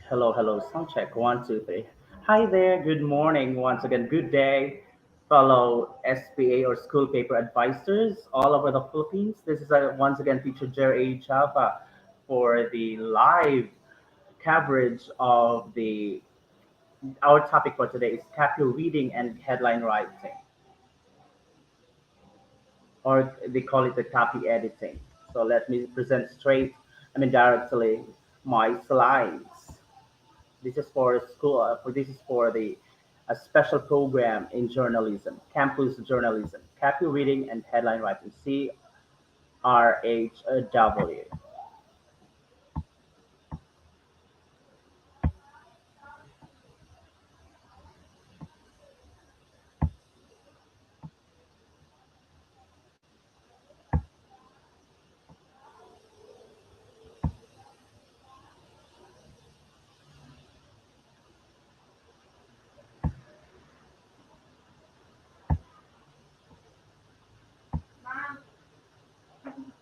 Hello, hello. Sound check. One, two, three. Hi there. Good morning. Once again, good day, fellow SPA or school paper advisors all over the Philippines. This is once again teacher Jerry Chava for the live coverage of the our topic for today is copy reading and headline writing, or they call it the copy editing. So let me present directly my slides. This is for school. This is for the a special program in journalism, campus journalism, copy reading and headline writing. CRHW.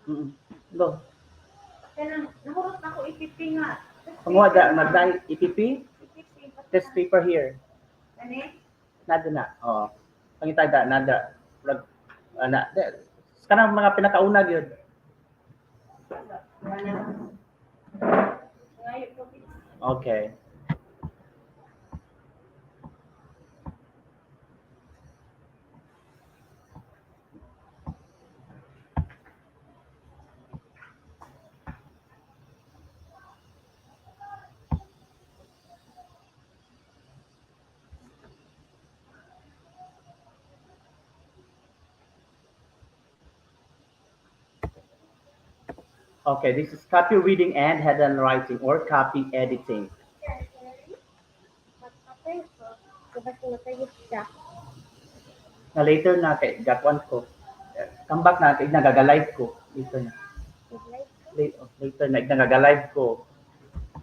Mm. No, Kanang nahurot ako ipipi nga. kung da nagdang EPP, Ipipi test paper here. Kani? Nada na. Oh, pangitay da nada. Rag ana. Kanang mga pinakauna gyud. Wala. Ngayon ko Okay. Okay, this is copy reading and headline writing or copy editing. magpapay ko. Kapag tumatayos siya. Na later na kay gatwan ko. Come back na kay nagagalive ko. Later na. Mag-like ko. Later na nagagalive ko.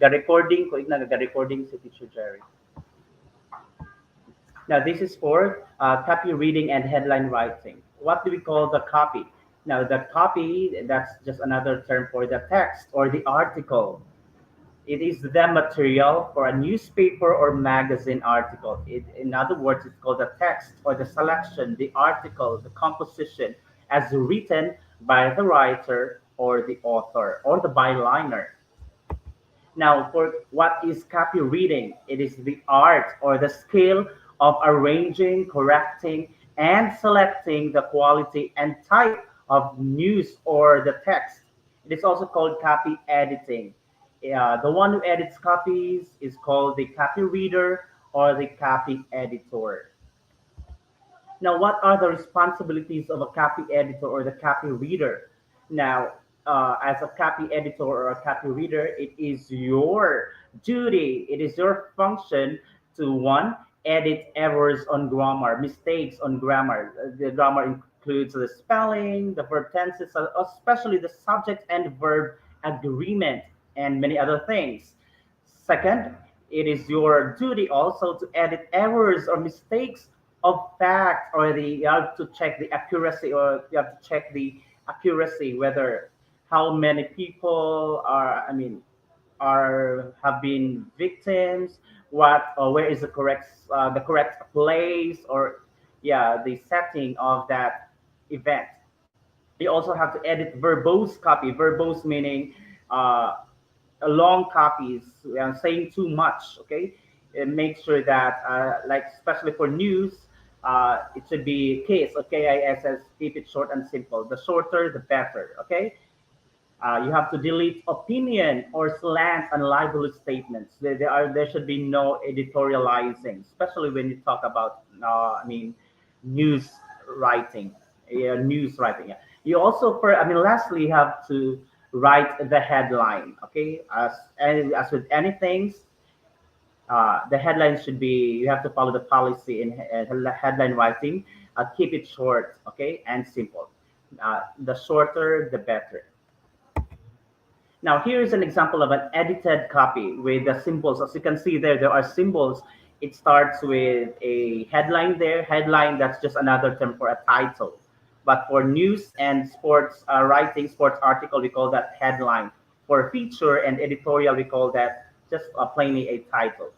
Ga-recording ko, nag-recording si Teacher Jerry. Now, this is for copy reading and headline writing. What do we call the copy? Now, the copy, that's just another term for the text or the article. It is the material for a newspaper or magazine article. In other words, it's called the text or the selection, the article, the composition as written by the writer or the author or the byliner. Now, for what is copy reading? It is the art or the skill of arranging, correcting, and selecting the quality and type of news or the text. It is also called copy editing. The one who edits copies is called the copy reader or the copy editor. Now, what are the responsibilities of a copy editor or the copy reader? Now, as a copy editor or a copy reader, it is your duty, it is your function to one, edit errors on grammar, mistakes on grammar. The grammar includes the spelling, the verb tenses, especially the subject and verb agreement, and many other things. Second, it is your duty also to edit errors or mistakes of fact, or you have to check the accuracy, or you have to check the accuracy whether how many people are, are have been victims, what or where is the correct place, or yeah, the setting of that event. You also have to edit verbose copy. Verbose meaning uh, long copies, saying too much. Okay, and make sure that like especially for news, it should be case. Okay, KISS. Keep it short and simple. The shorter, the better. Okay. You have to delete opinion or slant and libelous statements. There should be no editorializing, especially when you talk about news writing, news writing. Yeah. You also for lastly you have to write the headline. Okay, as with anything, the headline should be, you have to follow the policy in headline writing. Keep it short, okay, and simple. The shorter, the better. Now, here is an example of an edited copy with the symbols. As you can see there, there are symbols. It starts with a headline there. Headline, that's just another term for a title. But for news and sports writing, sports article, we call that headline. For feature and editorial, we call that just plainly a title.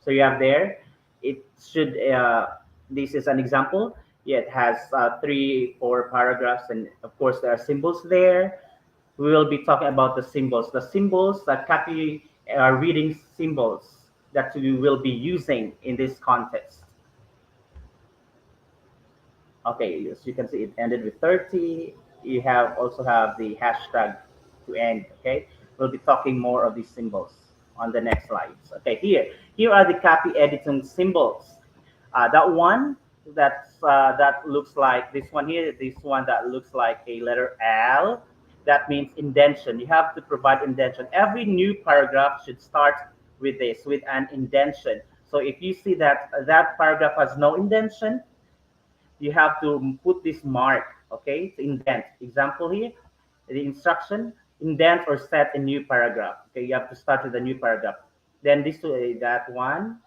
So you have there, it should, this is an example. Yeah, it has three, four paragraphs, and of course there are symbols there. We will be talking about the symbols that copy reading symbols that we will be using in this context. Okay, as you can see, it ended with 30. You have also have the hashtag to end. Okay, we'll be talking more of these symbols on the next slides. Okay, here are the copy editing symbols. That one that looks like this one here, this one that looks like a letter L. That means indentation. You have to provide indentation. Every new paragraph should start with this, with an indentation. So if you see that that paragraph has no indentation, you have to put this mark, okay, to indent. Example here, the instruction, indent or set a new paragraph. Okay, you have to start with a new paragraph. Then this that one,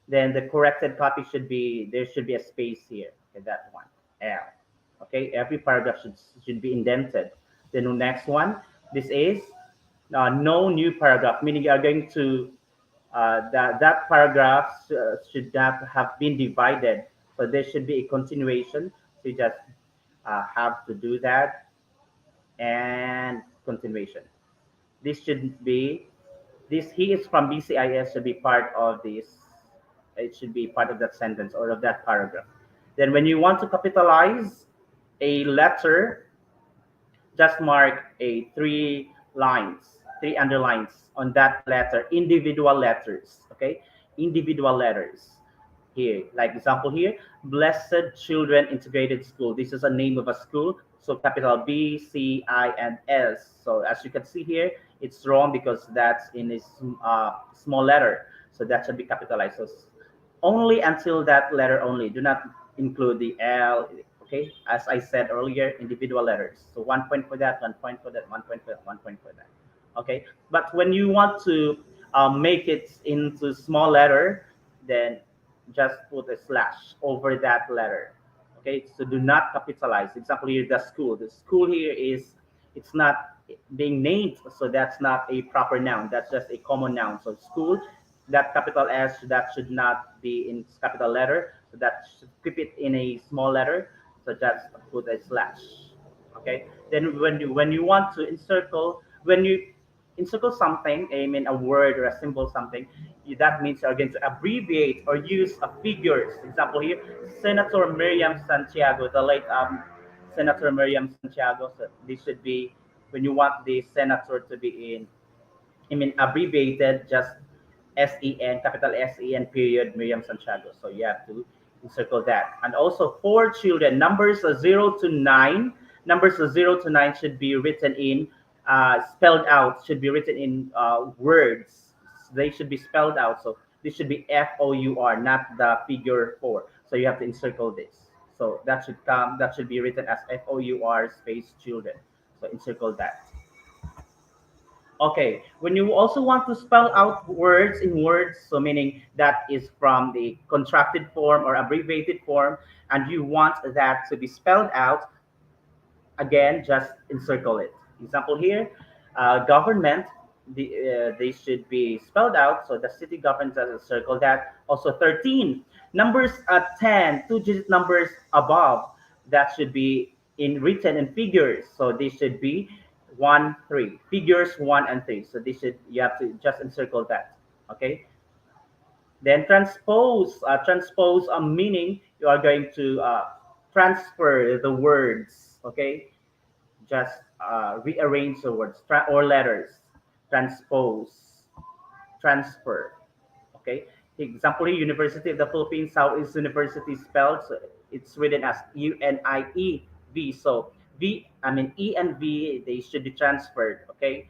then the corrected copy should be, there should be a space here. Okay, that one, L. Okay, every paragraph should be indented. Then the next one, this is no new paragraph, meaning you are going to that paragraph should not have been divided. So there should be a continuation. So you just have to do that and continuation. This should be, this he is from BCIS should be part of this. It should be part of that sentence or of that paragraph. Then when you want to capitalize a letter, just mark a three lines, three underlines on that letter, individual letters. Okay, individual letters. Here, like example here, Blessed Children Integrated School. This is a name of a school. So capital B, C, I, and S. So as you can see here, it's wrong because that's in a small letter. So that should be capitalized. So only until that letter only. Do not include the L. Okay, as I said earlier, individual letters. So 1 point for that, 1 point for that, 1 point for that, 1 point for that. Okay, but when you want to make it into small letter, then just put a slash over that letter. Okay, so do not capitalize. Example here, the school. The school here is, it's not being named, so that's not a proper noun. That's just a common noun. So school, that capital S, that should not be in capital letter. So that should keep it in a small letter. So just put a slash. Okay. Then when you want to encircle, when you encircle something, I mean a word or a symbol something, that means you're going to abbreviate or use a figures. Example here, Senator Miriam Santiago, the late Senator Miriam Santiago. So this should be, when you want the senator to be in, I mean, abbreviated, just SEN, capital SEN period, Miriam Santiago. So you have to encircle that. And also for children, numbers 0 to 9, numbers 0 to 9 should be written in, spelled out, should be written in words. They should be spelled out. So this should be FOUR, not the figure 4. So you have to encircle this. So that should be written as FOUR space children. So encircle that. Okay, when you also want to spell out words in words, so meaning that is from the contracted form or abbreviated form, and you want that to be spelled out, again, just encircle it. Example here, government, they should be spelled out, so the city government does circle that. Also 13, numbers at 10, two-digit numbers above, that should be in written in figures, so they should be 1, 3, figures 1 and 3. So this should, you have to just encircle that. Okay, then transpose a meaning, you are going to transfer the words. Okay, just rearrange the words or letters. Transpose, transfer. Okay. Example here, University of the Philippines. How is university spelled? So it's written as UNIEV. So V, I mean E and V, they should be transferred. Okay,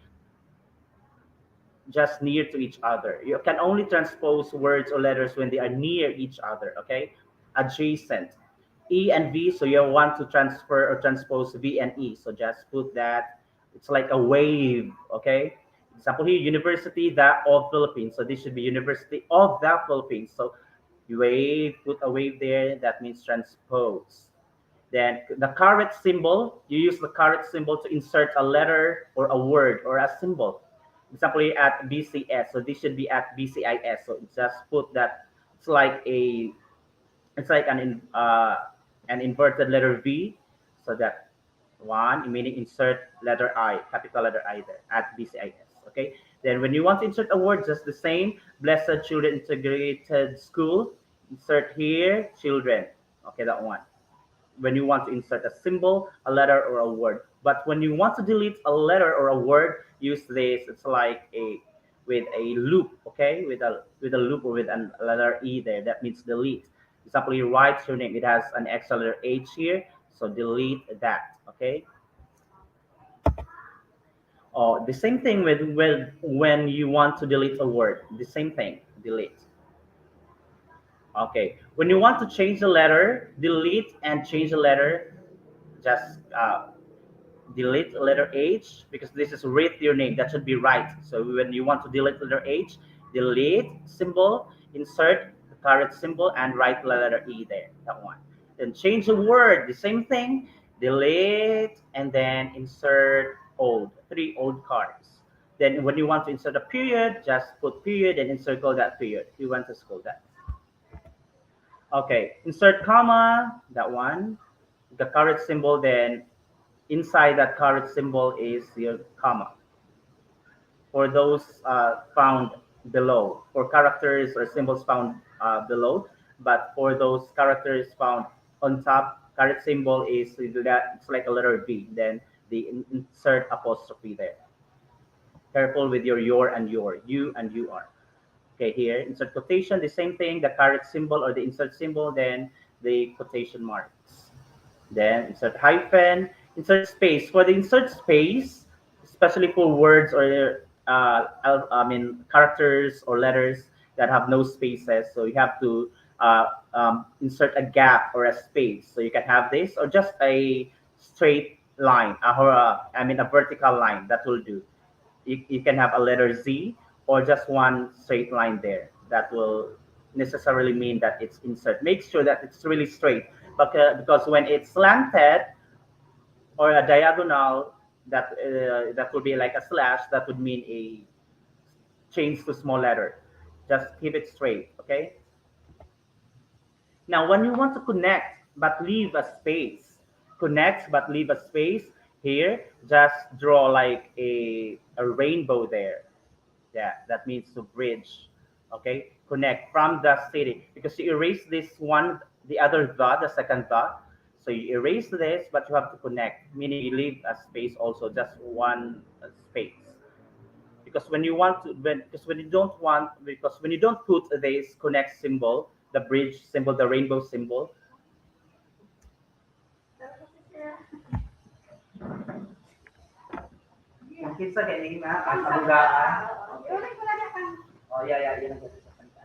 just near to each other. You can only transpose words or letters when they are near each other. Okay, adjacent. E and V, so you want to transfer or transpose V and E. So just put that. It's like a wave. Okay. Example here, University of Philippines. So this should be University of the Philippines. So you wave, put a wave there. That means transpose. Then the caret symbol, you use the caret symbol to insert a letter or a word or a symbol. Example at BCS, so this should be at BCIS. So just put that. It's like a it's like an inverted letter V, so that one meaning insert letter I, capital letter I there at BCIS. Okay. Then when you want to insert a word, just the same. Blessed Children Integrated School. Insert here children. Okay, that one. When you want to insert a symbol, a letter, or a word. But when you want to delete a letter or a word, use this. It's like a with a loop, okay, with a loop or with a letter E there. That means delete. Example, you write your name. It has an extra letter H here, so delete that. Okay. Oh, the same thing with when you want to delete a word. The same thing, delete. Okay. When you want to change the letter, delete and change the letter. Just delete letter H because this is read your name. That should be right. So when you want to delete letter H, delete symbol, insert the correct symbol, and write the letter E there. That one. Then change the word. The same thing. Delete and then insert old. Three old cards. Then when you want to insert a period, just put period and encircle that period. You want to circle that. Okay. Insert comma. That one. The correct symbol. Then inside that caret symbol is your comma. For those found below, for characters or symbols found below, but for those characters found on top, caret symbol is that it's like a letter V. Then the insert apostrophe there. Careful with your and your, you and you are. Okay, here insert quotation, the same thing, the caret symbol or the insert symbol, then the quotation marks. Then insert hyphen, insert space. For the insert space, especially for words or I mean characters or letters that have no spaces, so you have to insert a gap or a space. So you can have this or just a straight line, or I mean a vertical line. That will do. You can have a letter Z or just one straight line there. That will necessarily mean that it's insert. Make sure that it's really straight, because when it's slanted or a diagonal, that would be like a slash. That would mean a change to small letter. Just keep it straight, okay? Now, when you want to connect but leave a space, connect but leave a space here, just draw like a rainbow there. Yeah, that means to bridge. Okay, connect from the city because you erase this one, the other the second the. So you erase this, but you have to connect, meaning you leave a space also, just one space. Because when you want to, because when you don't want, because when you don't put this connect symbol, the bridge symbol, the rainbow symbol. Ang kinsa kay na ang kalugaan. Oh, yeah, yeah, yun ang gusto sa kanila.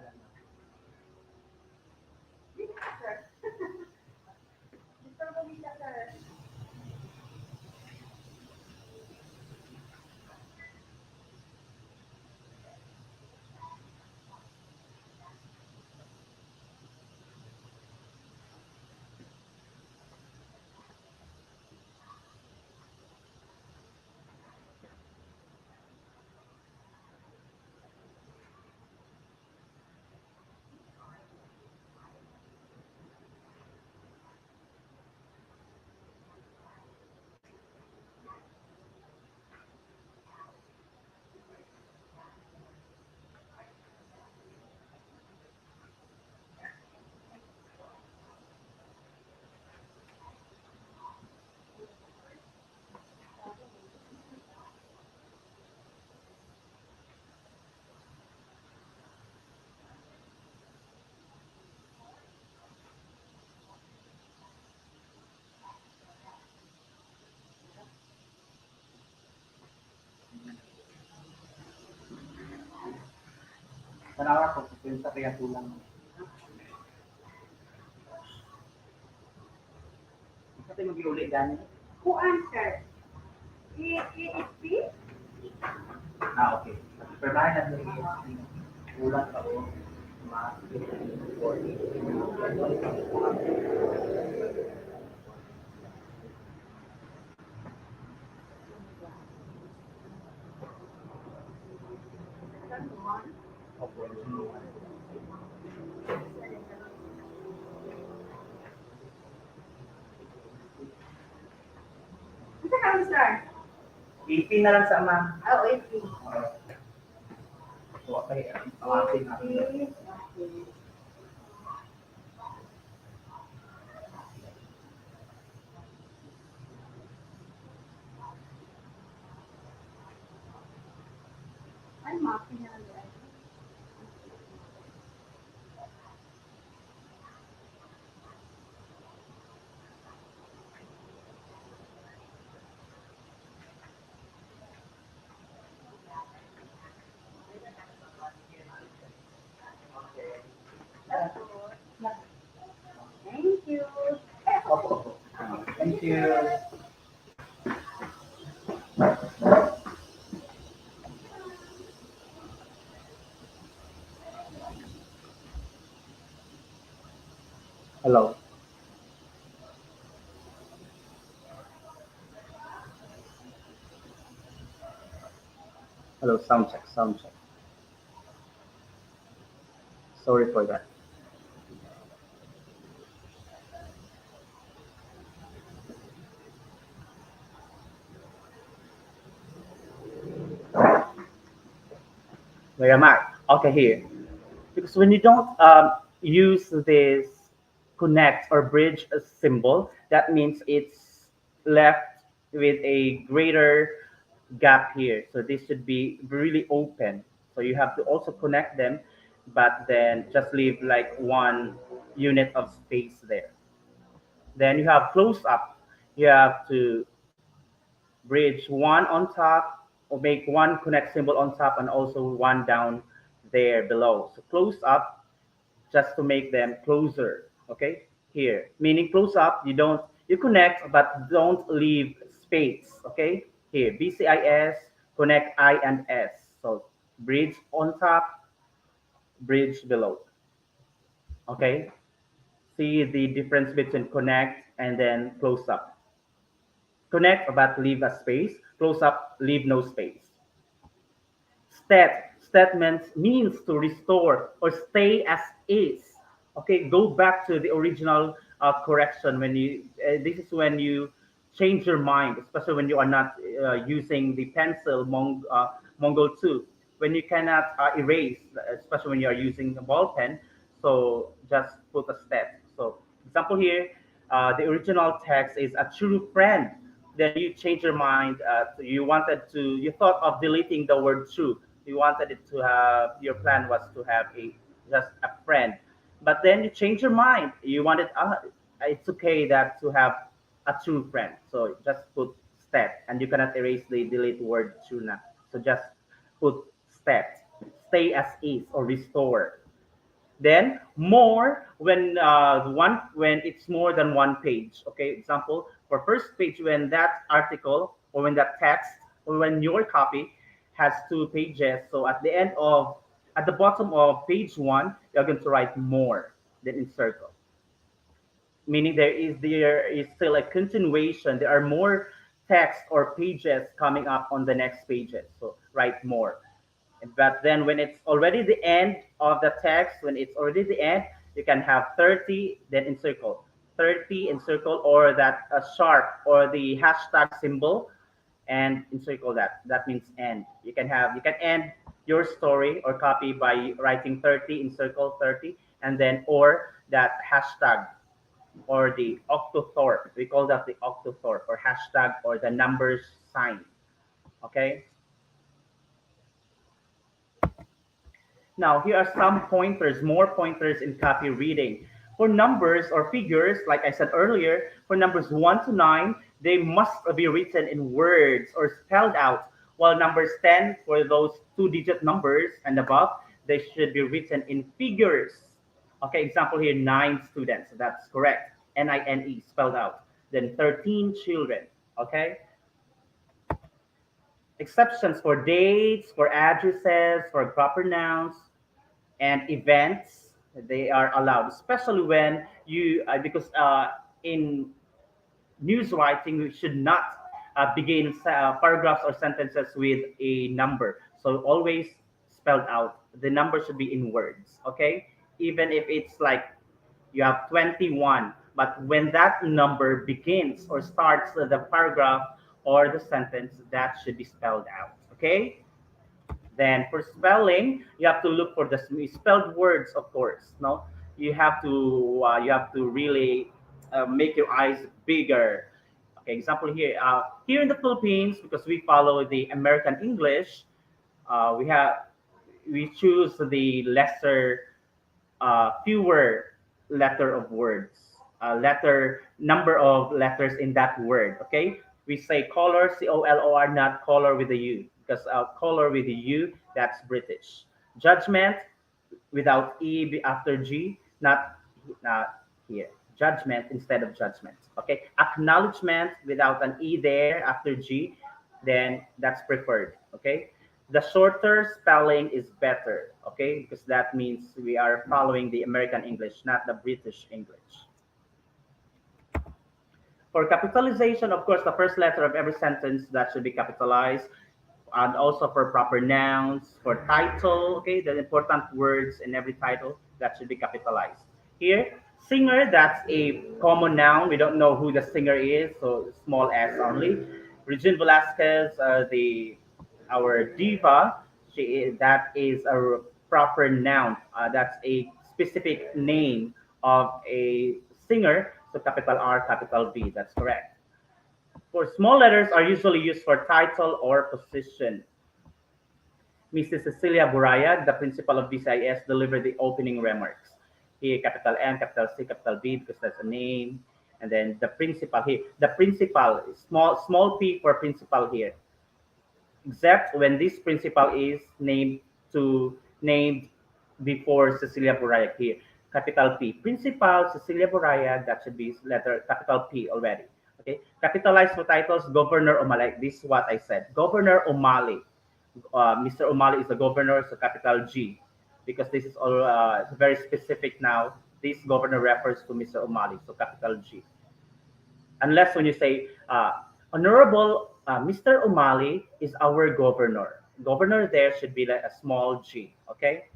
Tanawa ko, kung sa kaya tulang. Kasi mag-iuli gani. Who answered? ESP? Ah, okay. Permahan na yung ulang pa ko. Mas 40. Isa ka star. 18 na lang sa ama. Oh, 80. Okay, ang ating 80. Ay, mapping na lang. Thank you. Thank you. Hello. Hello, sound check, sound check. Sorry for that. Where am I? Okay, here. Because when you don't use this connect or bridge symbol, that means it's left with a greater gap here. So this should be really open. So you have to also connect them, but then just leave like one unit of space there. Then you have close up. You have to bridge one on top or make one connect symbol on top and also one down there below. So close up just to make them closer. Okay, here meaning close up. You connect but don't leave space. Okay, here BCIS connect I and S. So bridge on top, bridge below. Okay, see the difference between connect and then close up. Connect but leave a space. Close up, leave no space. Statements means to restore or stay as is. Okay, go back to the original correction when you. This is when you change your mind, especially when you are not using the pencil Mongol 2. When you cannot erase, especially when you are using a ball pen. So just put a step. So example here, the original text is a true friend. Then you change your mind. You thought of deleting the word true. You wanted it to have, your plan was to have just a friend. But then you change your mind. You wanted, it's okay that to have a true friend. So just put step and you cannot erase the delete word true now. So just put step. Stay as is or restore. Then more when it's more than one page. Okay, example for first page when that article or when that text or when your copy has two pages. So at the bottom of page one, you're going to write more, then in circle, meaning there is still a continuation. There are more text or pages coming up on the next pages. So write more. But then when it's already the end of the text, when it's already the end, you can have 30, then encircle. 30 encircle or that sharp or the hashtag symbol and encircle that. That means end. You can end your story or copy by writing 30, encircle 30, and then or that hashtag or the octothorpe. We call that the octothorpe or hashtag or the numbers sign. Okay. Now, here are some pointers, more pointers in copy reading. For numbers or figures, like I said earlier, for numbers 1 to 9, they must be written in words or spelled out, while numbers 10, for those two-digit numbers and above, they should be written in figures. Okay, example here, 9 students. That's correct. Nine spelled out. Then 13 children. Okay, exceptions for dates, for addresses, for proper nouns, and events, they are allowed, especially when you because in news writing we should not begin paragraphs or sentences with a number. So always spelled out. The number should be in words, okay? Even if it's like you have 21, but when that number begins or starts the paragraph or the sentence, that should be spelled out, okay? Then for spelling, you have to look for the spelled words, of course. No, you have to really make your eyes bigger. Okay, example here. Here in the Philippines, because we follow the American English, we have we choose the lesser fewer letter of words, letter number of letters in that word. Okay, we say color, color, not color with a U, because color with a U, that's British. Judgment without after G, not here. Judgment instead of judgment. Okay, acknowledgement without an E there after G, then that's preferred. Okay, the shorter spelling is better. Okay, because that means we are following the American English, not the British English. For capitalization, of course, the first letter of every sentence that should be capitalized, and also for proper nouns, for title, okay, the important words in every title that should be capitalized. Here, singer, that's a common noun. We don't know who the singer is, so small s only. Regine Velasquez, the our diva, that is a proper noun. That's a specific name of a singer. So capital R, capital V. That's correct. For small letters are usually used for title or position. Mrs. Cecilia Buraya, the principal of BCIS, delivered the opening remarks. Here, capital M, capital C, capital B, because that's a name. And then the principal here. The principal, small p for principal here, except when this principal is named before Cecilia Boraya here. Capital P. Principal Cecilia Boraya, that should be letter capital P already. Okay. Capitalized for titles, Governor O'Malley. This is what I said. Governor O'Malley. Mr. O'Malley is the governor, so capital G. Because this is all very specific now. This governor refers to Mr. O'Malley, so capital G. Unless when you say honorable Mr. O'Malley is our governor. Governor there should be like a small g. Okay.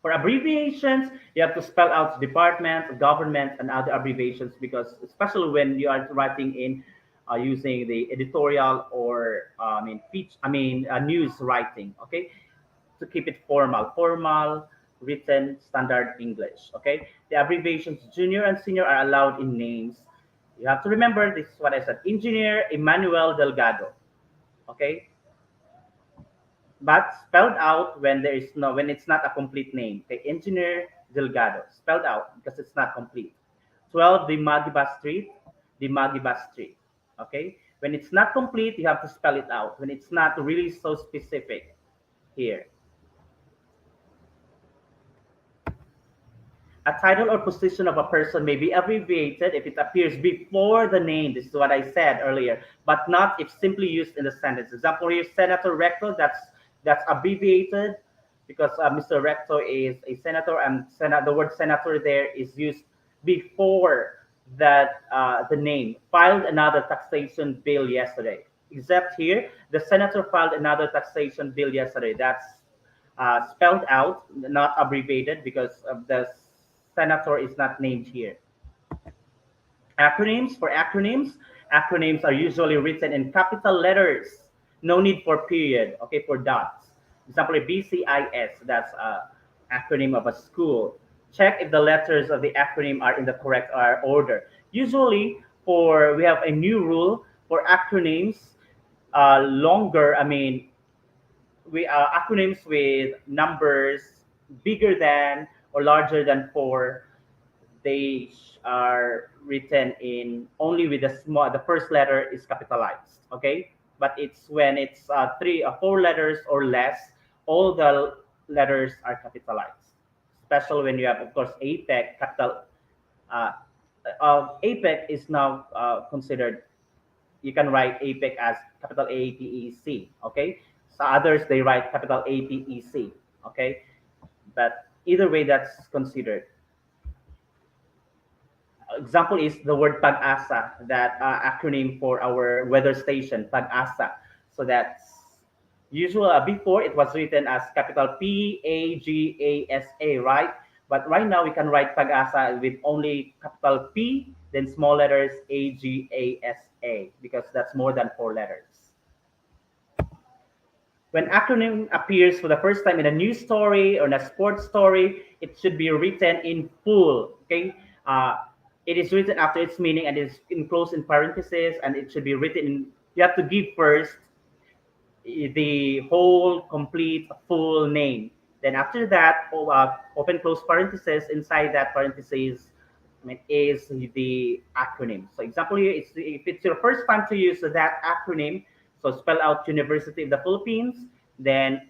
For abbreviations, you have to spell out department, government, and other abbreviations because especially when you are writing in using the editorial or news writing. Okay, to keep it formal, written, standard English. Okay, the abbreviations junior and senior are allowed in names. You have to remember this is what I said. Engineer Emmanuel Delgado. Okay, but spelled out when it's not a complete name. Okay, Engineer Delgado spelled out because it's not complete. 12 the Magiba Street. Okay, when it's not complete, you have to spell it out. When it's not really so specific, here. A title or position of a person may be abbreviated if it appears before the name. This is what I said earlier, but not if simply used in the sentence. Example here, Senator Recto. That's abbreviated because Mr. Recto is a senator, and the word senator there is used before that the name. Filed another taxation bill yesterday. Except here, the senator filed another taxation bill yesterday. That's spelled out, not abbreviated, because of the senator is not named here. Acronyms, acronyms are usually written in capital letters. No need for period, okay, for dots. Example, BCIS, that's a acronym of a school. Check if the letters of the acronym are in the correct order. Usually, we have a new rule for acronyms, longer, we acronyms with numbers bigger than or larger than 4, they are written in only with the first letter is capitalized. Okay, but it's when it's 4 letters or less, all the letters are capitalized, especially when you have, of course, APEC capital. uh, APEC is now considered, you can write APEC as capital APEC. Okay, so others they write capital APEC. Okay, but either way that's considered. Example is the word pag-asa, that acronym for our weather station, pag-asa. So that's Usually, before it was written as capital Pagasa, right? But right now we can write Pag-asa with only capital P, then small letters Agasa, because that's more than four letters. When acronym appears for the first time in a news story or in a sports story, it should be written in full. Okay, uh, it is written after its meaning and is enclosed in parentheses, and it should be written in. You have to give first the whole complete full name. Then after that, open close parentheses. Inside that parentheses, I mean, is the acronym. So example here, if it's your first time to use that acronym, so spell out University of the Philippines, then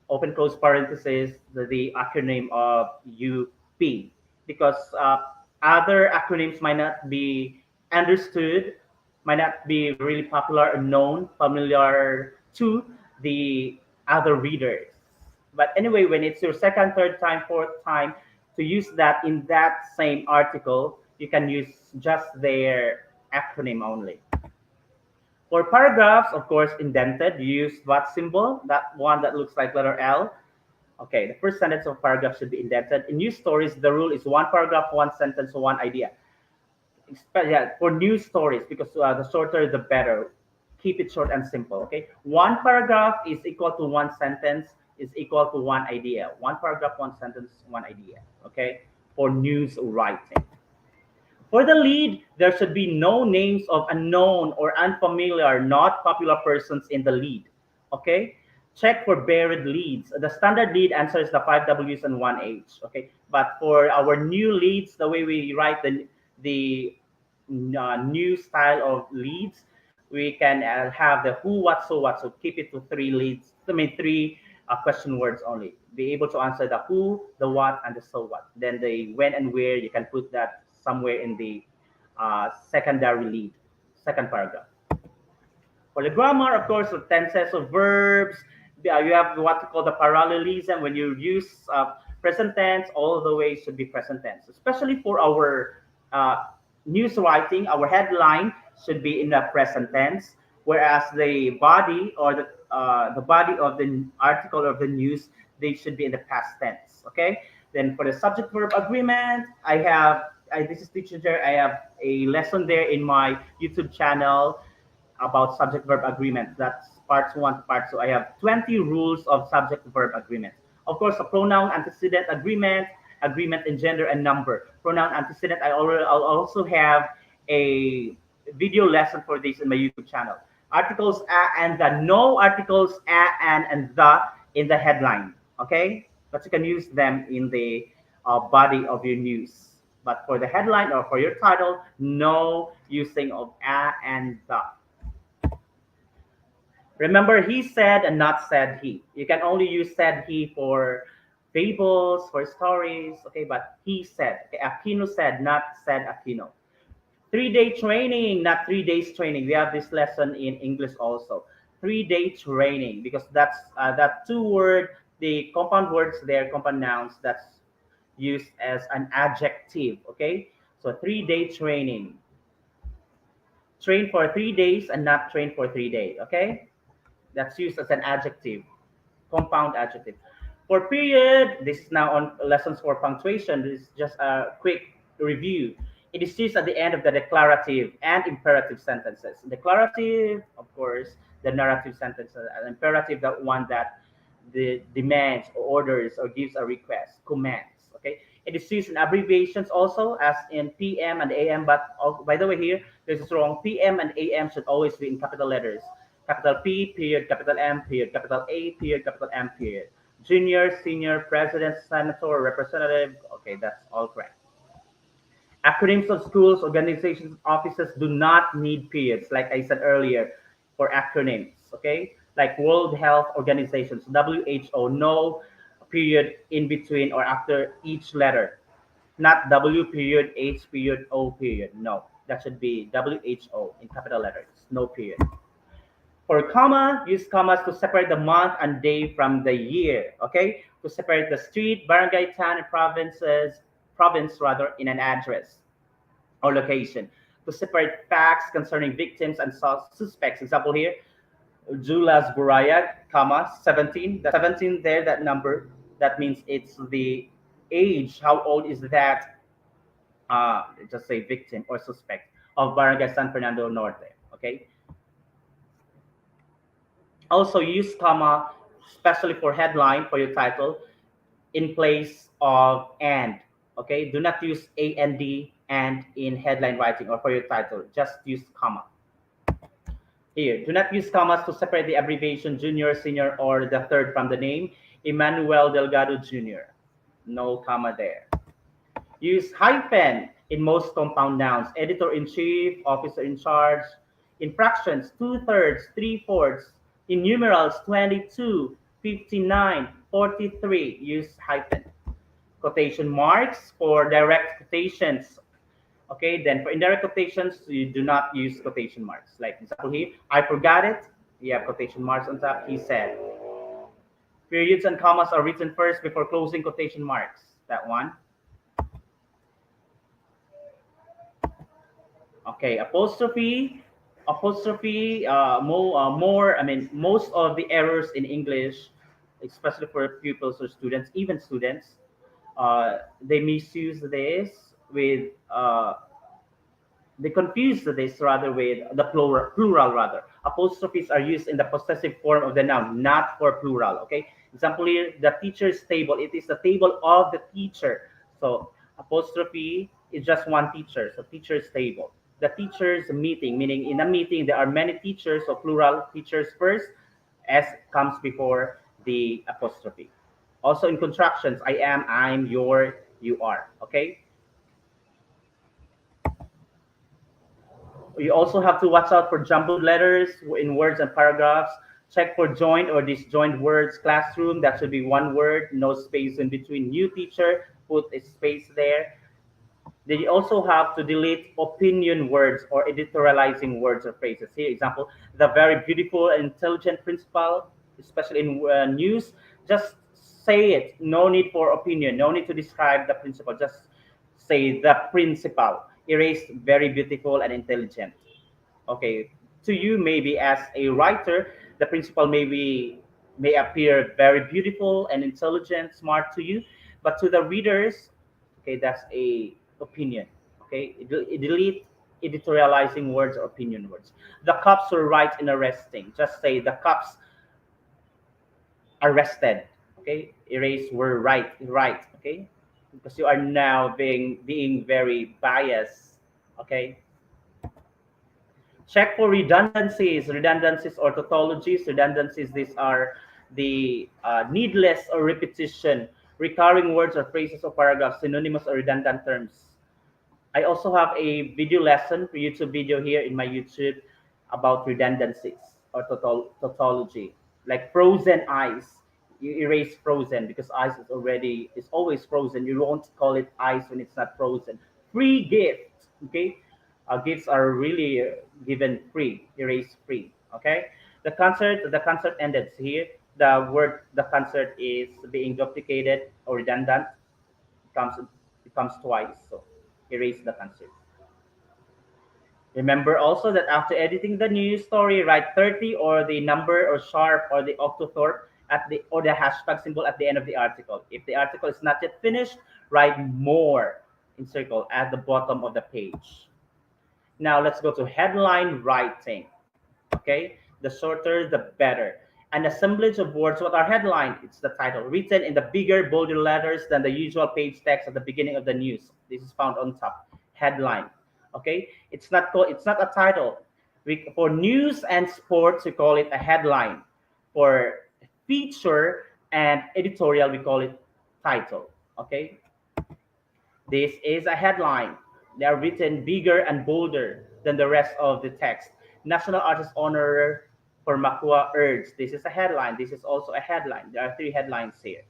open close parentheses, the acronym of UP, because other acronyms might not be understood, might not be really popular or known, familiar to the other readers. But anyway, when it's your second, third time, fourth time to use that in that same article, you can use just their acronym only. For paragraphs, of course, indented, you use what symbol? That one that looks like letter L. Okay, the first sentence of paragraph should be indented. In news stories, the rule is one paragraph, one sentence, one idea. Yeah, for news stories, because the shorter the better. Keep it short and simple. Okay, one paragraph is equal to one sentence is equal to one idea. One paragraph, one sentence, one idea. Okay, for news writing. For the lead, there should be no names of unknown or unfamiliar, not popular persons in the lead. Okay? Check for buried leads. The standard lead answers the five W's and one H. Okay? But for our new leads, the way we write the new style of leads, we can have the who, what, so what. So keep it to three leads. I mean, three question words only. Be able to answer the who, the what, and the so what. Then the when and where, you can put that somewhere in the secondary lead, second paragraph. For the grammar, of course, the tenses of verbs. You have what we call the parallelism. When you use present tense, all the way should be present tense. Especially for our news writing, our headline should be in the present tense, whereas the body or the body of the article or the news, they should be in the past tense. Okay. Then for the subject verb agreement, this is teacher there. I have a lesson there in my YouTube channel about subject verb agreements. That's parts one to part two. I have 20 rules of subject verb agreements. Of course, a pronoun antecedent agreement, agreement in gender and number. Pronoun antecedent, I'll also have a video lesson for this in my YouTube channel. Articles a and the, no articles a and the in the headline. Okay, but you can use them in the body of your news. But for the headline or for your title, no using of a and the. Remember, he said and not said he. You can only use said he for fables, for stories, okay? But he said. Okay, Aquino said, not said Aquino. 3 day training, not 3 days training. We have this lesson in English also. 3 day training, because that's that two word, the compound words there, compound nouns, that's used as an adjective, okay? So 3 day training. Train for 3 days and not train for 3 days, okay? That's used as an adjective, compound adjective. For period, this is now on lessons for punctuation. This is just a quick review. It is used at the end of the declarative and imperative sentences. Declarative, of course, the narrative sentences, and imperative, the one that demands or orders or gives a request, commands. Okay, it is used in abbreviations also, as in PM and AM. But by the way, here this is wrong. PM and AM should always be in capital letters. Capital P period, capital M period, capital A period, capital M period. Junior, senior, president, senator, representative. Okay, that's all correct. Acronyms of schools, organizations, offices do not need periods, like I said earlier, for acronyms. Okay, like World Health Organizations, WHO, no period in between or after each letter. Not W period, H period, O period. No, that should be WHO in capital letters. No period. For comma, use commas to separate the month and day from the year. Okay, to separate the street, barangay, town, and province rather, in an address or location. To separate facts concerning victims and suspects. Example here: Julas Buraya, comma, 17. The 17 there, that number, that means it's the age. How old is that, just say victim or suspect of Barangay San Fernando Norte? Okay. Also use comma, especially for headline, for your title, in place of and. Okay. Do not use and in headline writing or for your title. Just use comma. Here, do not use commas to separate the abbreviation junior, senior, or the third from the name. Emmanuel Delgado Jr. No comma there. Use hyphen in most compound nouns. Editor in chief, officer in charge. In fractions, two-thirds, three-fourths. In numerals, 22, 59, 43. Use hyphen. Quotation marks for direct quotations. Okay, then for indirect quotations, you do not use quotation marks. Like example here, I forgot it. You have quotation marks on top. He said. Periods and commas are written first before closing quotation marks. That one. Okay, apostrophe. More. I mean, most of the errors in English, especially for pupils or students, even students, they misuse this with they confuse this rather with the plural rather. Apostrophes are used in the possessive form of the noun, not for plural. Okay. Example here, the teacher's table. It is the table of the teacher. So apostrophe is just one teacher. So teacher's table. The teacher's meeting, meaning in a meeting there are many teachers, so plural teachers first. S comes before the apostrophe. Also in contractions, I am, I'm, your, you are. Okay. You also have to watch out for jumbled letters in words and paragraphs. Check for joined or disjointed words. Classroom, that should be one word, no space in between. New teacher, put a space there. Then you also have to delete opinion words or editorializing words or phrases. Here, example, the very beautiful and intelligent principal, especially in news, just say it. No need for opinion. No need to describe the principal. Just say the principal. Erase very beautiful and intelligent. Okay, to you maybe as a writer, the principal may appear very beautiful and intelligent, smart to you, but to the readers, okay, that's a opinion. Okay, delete editorializing words or opinion words. The cops were right in arresting. Just say the cops arrested. Okay, erase were right. Okay, because you are now being very biased. Okay. Check for redundancies or tautologies. Redundancies, these are the needless or repetition, recurring words or phrases or paragraphs, synonymous or redundant terms. I also have a video lesson, YouTube video here in my YouTube about redundancies or tautology, like frozen ice. You erase frozen because ice is always frozen. You won't call it ice when it's not frozen. Free gift, okay? Gifts are really given free. Erase free, okay? The concert ended here. The concert is being duplicated or redundant. Comes it comes twice, so erase the concert. Remember also that after editing the news story, write 30 or the number or sharp or the octothorpe at the or the hashtag symbol at the end of the article. If the article is not yet finished, write more in circle at the bottom of the page. Now let's go to headline writing. Okay, the shorter the better. An assemblage of words. What are headline? It's the title, written in the bigger, bolder letters than the usual page text at the beginning of the news. This is found on top. Headline. Okay, it's not a title. For news and sports, we call it a headline. For feature and editorial, we call it title. Okay, this is a headline. They are written bigger and bolder than the rest of the text. National Artist Honor for Makua urged. This is a headline. This is also a headline. There are three headlines here.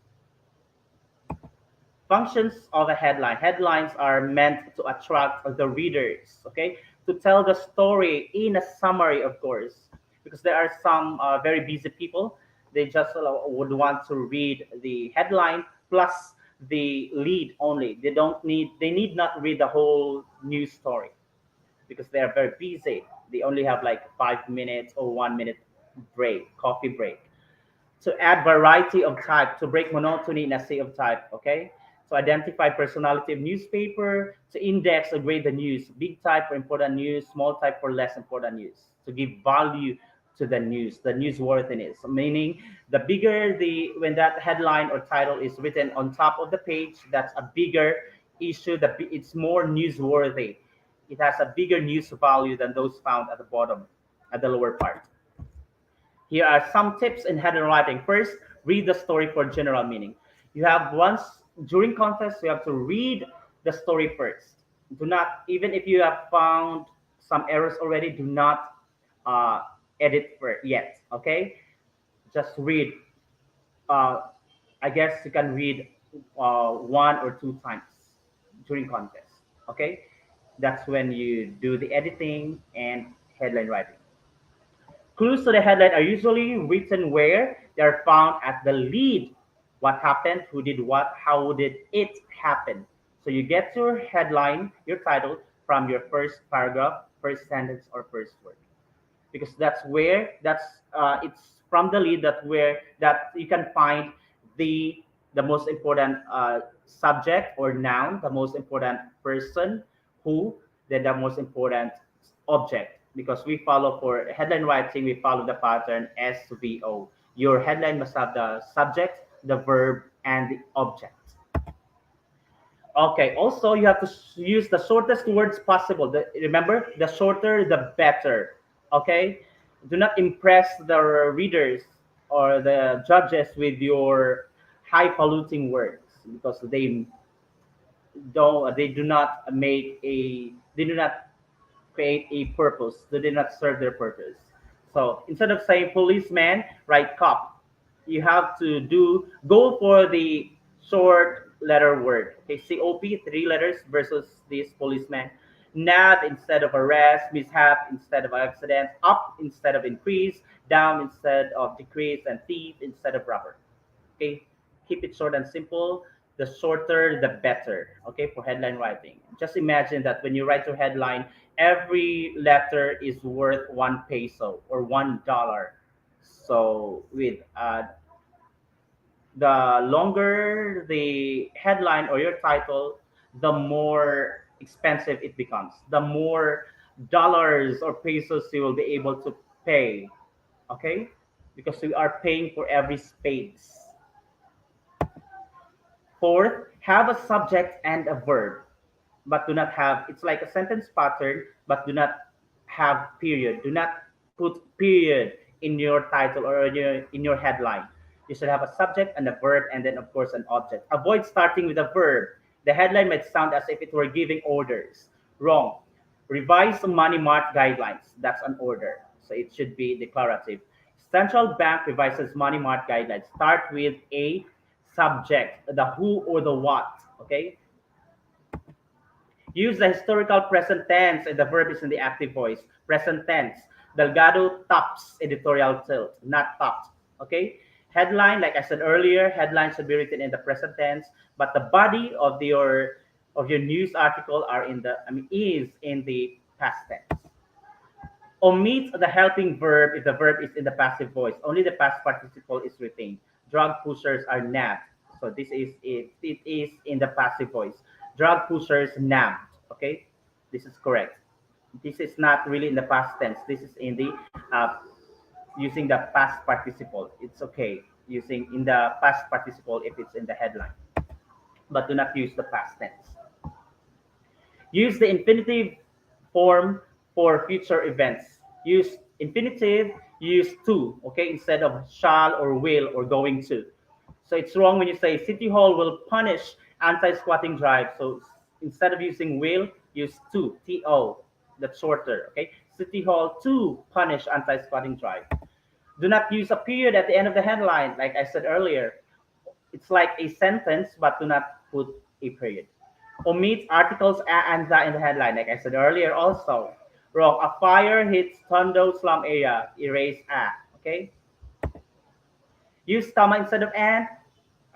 Functions of a headline. Headlines are meant to attract the readers, okay? To tell the story in a summary, of course, because there are some very busy people. They just would want to read the headline plus the lead only. They need not read the whole news story because they are very busy. They only have like 5 minutes or 1 minute break, coffee break. To add variety of type, to break monotony in a sea of type, okay? To identify personality of newspaper, to index or grade the news, big type for important news, small type for less important news, to give value to the newsworthiness, meaning the bigger the, when that headline or title is written on top of the page, that's a bigger issue, it's more newsworthy. It has a bigger news value than those found at the bottom, at the lower part. Here are some tips in header writing. First, read the story for general meaning. You have once during contest, you have to read the story first. Do not, even if you have found some errors already, do not uh, edit for yet. Okay, just read. Uh, I guess you can read 1 or 2 times during contest. Okay, that's when you do the editing and headline writing. Clues to the headline are usually written where they are found at the lead. What happened? Who did what? How did it happen? So you get your headline, your title, from your first paragraph, first sentence, or first word, because that's where it's from the lead that where that you can find the the most important subject or noun, the most important person, who, then the most important object. Because we follow for headline writing, we follow the pattern SVO. Your headline must have the subject, the verb, and the object. Okay, also you have to use the shortest words possible. Remember, the shorter, the better. Okay, do not impress the readers or the judges with your high-polluting words, because they do not make a they do not create a purpose. They did not serve their purpose. So instead of saying policeman, write cop. You have to do go for the short letter word. Okay, COP, 3 letters versus this policeman. NAD instead of arrest, mishap instead of accident, up instead of increase, down instead of decrease, and thief instead of robber. Okay, keep it short and simple. The shorter the better. Okay, for headline writing, just imagine that when you write your headline, every letter is worth 1 peso or $1. So with the longer the headline or your title, the more expensive it becomes, the more dollars or pesos you will be able to pay. Okay, because we are paying for every space. Fourth, have a subject and a verb, but do not have, it's like a sentence pattern, but do not have period. Do not put period in your title or in your headline. You should have a subject and a verb, and then, of course, an object. Avoid starting with a verb. The headline might sound as if it were giving orders. Wrong. Revise money mart guidelines. That's an order. So it should be declarative. Central Bank revises money mart guidelines. Start with a subject, the who or the what. Okay. Use the historical present tense and the verb is in the active voice. Present tense. Delgado tops editorial tilt, not topped. Okay. Headline, like I said earlier, headline should be written in the present tense, but the body of your news article are in the I mean is in the past tense. Omit the helping verb if the verb is in the passive voice. Only the past participle is retained. Drug pushers are nabbed. So this is if it is in the passive voice. Drug pushers nabbed. Okay, this is correct. This is not really in the past tense. This is in the using the past participle. It's okay using in the past participle if it's in the headline, but do not use the past tense. Use the infinitive form for future events. Use infinitive, use to, okay, instead of shall or will or going to. So it's wrong when you say City Hall will punish anti-squatting drive. So instead of using will, use to, that's shorter, okay? City Hall to punish anti-squatting drive. Do not use a period at the end of the headline, like I said earlier. It's like a sentence, but do not put a period. Omit articles and the in the headline, like I said earlier also. Wrong. A fire hits Tondo slum area. Erase a. Okay. Use comma instead of and.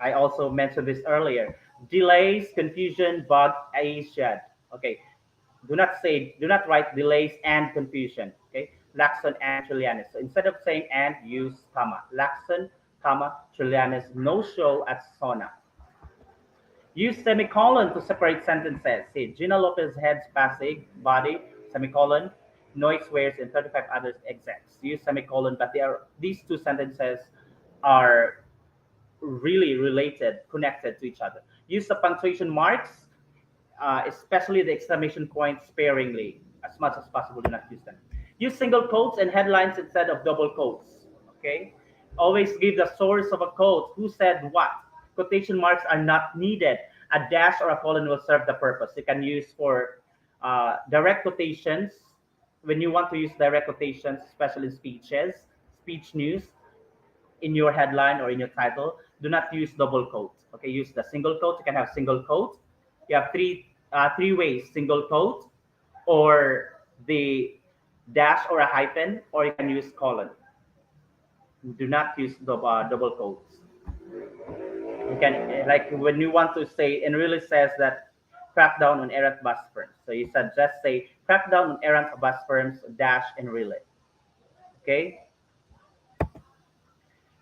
I also mentioned this earlier. Delays, confusion, bug, Asian. Okay. Do not write delays and confusion. Okay. Lacson and Julianus. So instead of saying and, use comma. Lacson, comma, Julianus, no show at Sona. Use semicolon to separate sentences. See, Gina Lopez heads Pasig, body, semicolon, Noy swears and 35 others execs. Use semicolon, but these two sentences are really related, connected to each other. Use the punctuation marks, especially the exclamation point, sparingly. As much as possible, do not use them. Use single quotes and headlines instead of double quotes. Okay? Always give the source of a quote. Who said what? Quotation marks are not needed. A dash or a colon will serve the purpose. You can use for direct quotations when you want to use direct quotations, especially in speeches, speech news, in your headline or in your title. Do not use double quote. Okay, use the single quote. You can have single quote. You have three ways: single quote, or the dash or a hyphen, or you can use colon. Do not use double quotes. You can like when you want to say and really says that crackdown on errant bus firms. So you said just say crackdown on errant bus firms dash and relay. Okay.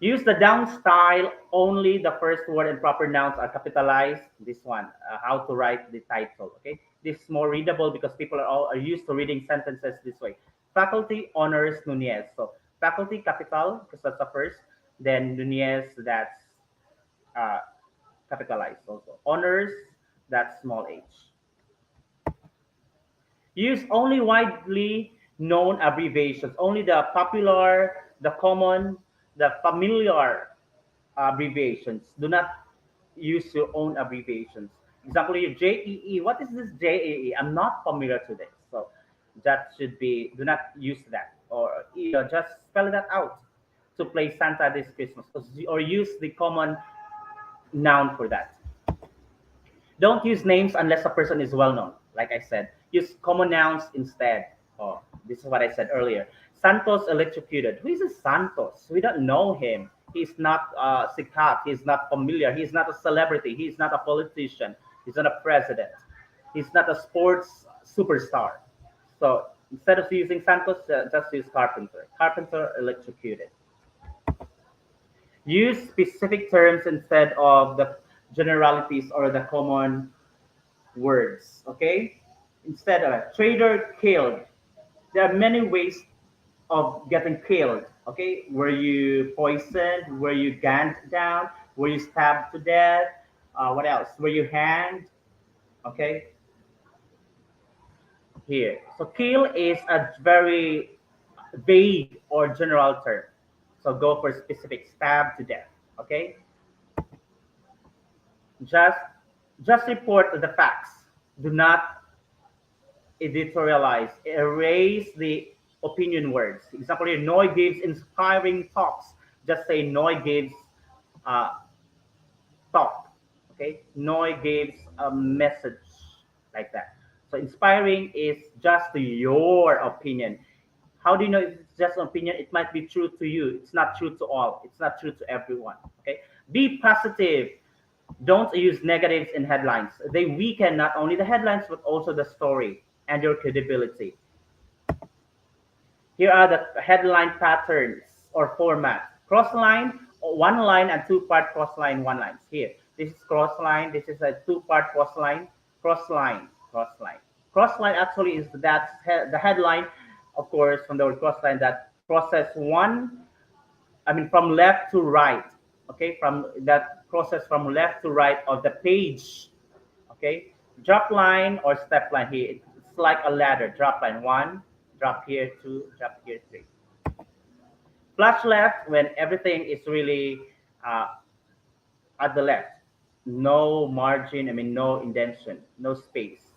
Use the down style. Only the first word and proper nouns are capitalized. This one, how to write the title. Okay, this is more readable because people are used to reading sentences this way. Faculty honors Nunez. So faculty capital because that's the first. Then Nunez, that's uh, capitalized also. Honors, that's small h. Use only widely known abbreviations. Only the popular, the common, the familiar abbreviations. Do not use your own abbreviations. Example, your JEE. What is this JEE? I'm not familiar to this. So that should be, do not use that. Or just spell that out to play Santa this Christmas. Or use the common noun for that. Don't use names unless a person is well known. Like I said, use common nouns instead. Oh, this is what I said earlier. Santos electrocuted. Who is this Santos? We don't know him. He's not sikat. He's not familiar. He's not a celebrity. He's not a politician. He's not a president. He's not a sports superstar. So instead of using Santos, just use Carpenter. Carpenter electrocuted. Use specific terms instead of the generalities or the common words. Okay? Instead of a trader killed, there are many ways of getting killed. Okay? Were you poisoned? Were you gunned down? Were you stabbed to death? What else? Were you hanged? Okay? Here. So kill is a very vague or general term. So go for specific: stab to death. Okay? Just just report the facts. Do not editorialize. Erase the opinion words. Example here: Noy gives inspiring talks. Just say Noy gives uh, talk. Okay, Noy gives a message, like that. So inspiring is just your opinion. How do you know if it's just an opinion? It might be true to you. It's not true to all. It's not true to everyone. Okay, be positive. Don't use negatives in headlines. They weaken not only the headlines but also the story and your credibility. Here are the headline patterns or format. Crossline, one line and two-part crossline, one lines. Here, this is crossline. This is a two-part crossline. Crossline, crossline. Crossline actually is the headline, of course, from the word crossline that crosses one. I mean, from left to right. Okay, from that crosses from left to right of the page. Okay, drop line or step line here. It's like a ladder. Drop line one, drop here two, drop here three. Flush left when everything is really uh, at the left. No margin. I mean, no indentation, no space.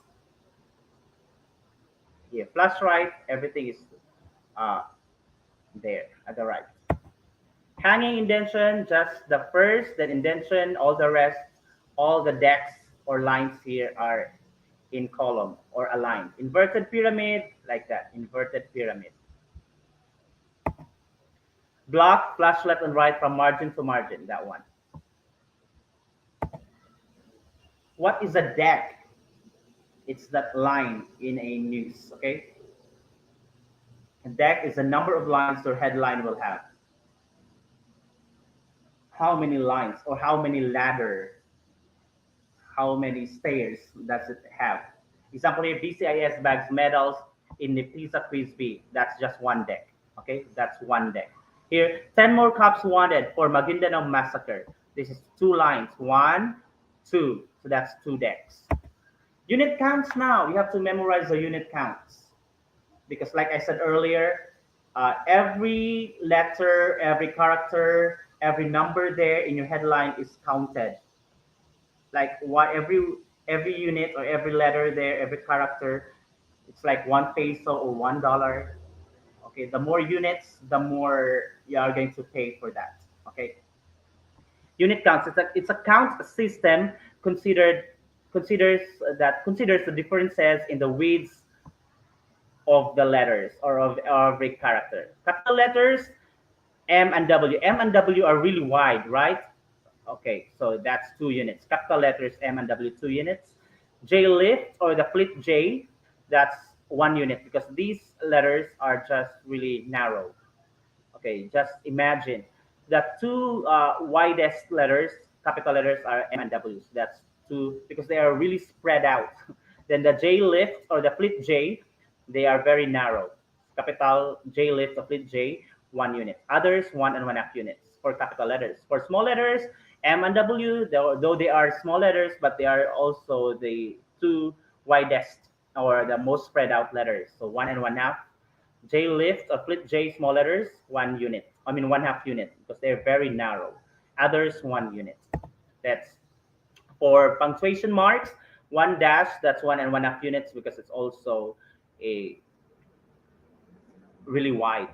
Here, flush right. Everything is uh, there at the right. Hanging indentation, just the first, then indentation, all the rest, all the decks or lines here are in column or aligned. Inverted pyramid, like that, inverted pyramid. Block, flash left and right from margin to margin, that one. What is a deck? It's that line in a news, okay? Deck is the number of lines your headline will have. How many lines or how many ladder, how many stairs does it have? Example here, BCIS bags medals in the pizza quiz B. That's just one deck. Okay, that's one deck. Here, 10 more cups wanted for Maguindanao massacre. This is two lines. One, two. So that's two decks. Unit counts now. You have to memorize the unit counts. Because like I said earlier, every letter, every character, every number there in your headline is counted. Like what every unit or every letter there, every character, it's like 1 peso or $1. Okay, the more units, the more you are going to pay for that. Okay, unit counts. It's a count system considered considers the differences in the weights of the letters or of every character. Capital letters M and W. M and W are really wide, right? Okay, so that's 2 units. Capital letters M and W, 2 units. J lift or the flip J, that's 1 unit because these letters are just really narrow. Okay, just imagine the two widest letters, capital letters, are M and W. So that's two because they are really spread out. Then the J lift or the flip J, they are very narrow. Capital J lift or flip J, 1 unit. Others, 1.5 units for capital letters. For small letters, M and W, though they are small letters, but they are also the two widest or the most spread out letters. So 1.5. J lift or flip J small letters, 1 unit. I mean 1/2 unit because they're very narrow. Others 1 unit. That's for punctuation marks. One dash, that's 1.5 units because it's also a really wide.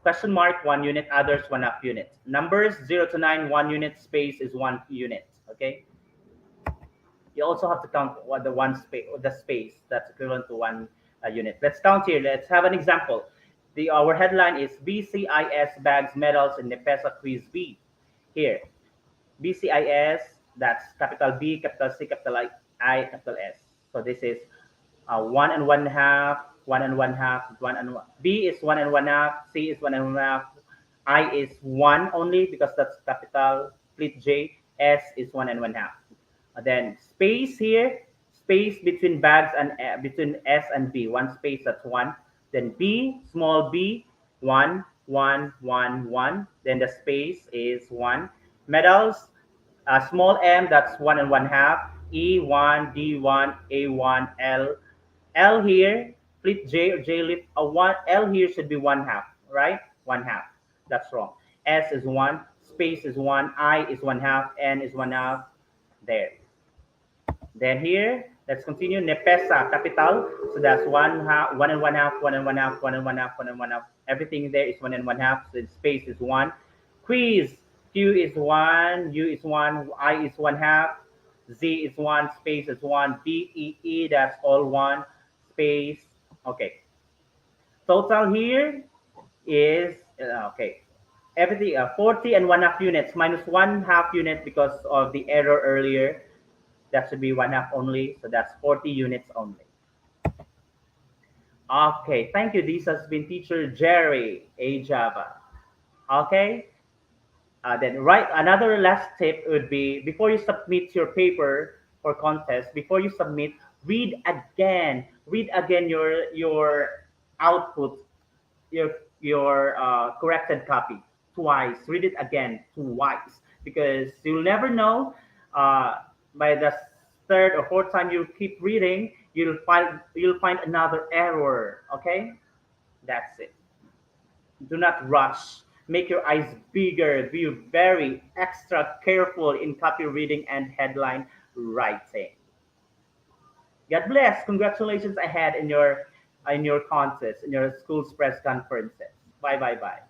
Question mark 1 unit, others 1/2 unit. Numbers 0 to 9, 1 unit, space is 1 unit. Okay. You also have to count what the one space the space that's equivalent to 1 unit. Let's count here. Let's have an example. The our headline is BCIS bags medals in the PESA quiz B. Here, BCIS, that's capital B, capital C, capital I, capital S. So this is 1 and 1/2, 1 and 1/2, B is 1 and 1/2, C is 1 and 1/2, I is 1 only because that's capital, split J, S is 1 and 1/2. Then space here, space between bags and between S and B, one space, that's one. Then B, small b, one, one, one, one. Then the space is one. Medals, small m, that's 1 and 1/2. E1, D1, A1, L. L here, flip J or J lift, one, L here should be 1/2, right? 1/2. That's wrong. S is one, space is one, I is 1/2, N is 1/2. There. Then here, let's continue. Nepesa, capital. So that's 1/2, 1 and 1/2, 1 and 1/2, 1 and 1/2, 1 and 1/2. Everything there is 1 and 1/2. So the space is one. Quiz. Q is one, U is one, I is 1/2, Z is one, space is one, B, E, E, that's all one, space. Okay. Total here is, okay. Everything, 40 and 1/2 units minus 1/2 unit because of the error earlier. That should be 1/2 only. So that's 40 units only. Okay, thank you. This has been teacher Jerry, A Java. Okay, then right, another last tip would be before you submit your paper for contest, before you submit, read again your output, your corrected copy twice. Read it again twice because you'll never know. Uh, by the third or fourth time you keep reading, you'll find another error. Okay, that's it. Do not rush. Make your eyes bigger. Be very extra careful in copy reading and headline writing. God bless. Congratulations ahead in your contest, in your school's press conferences. Bye bye bye.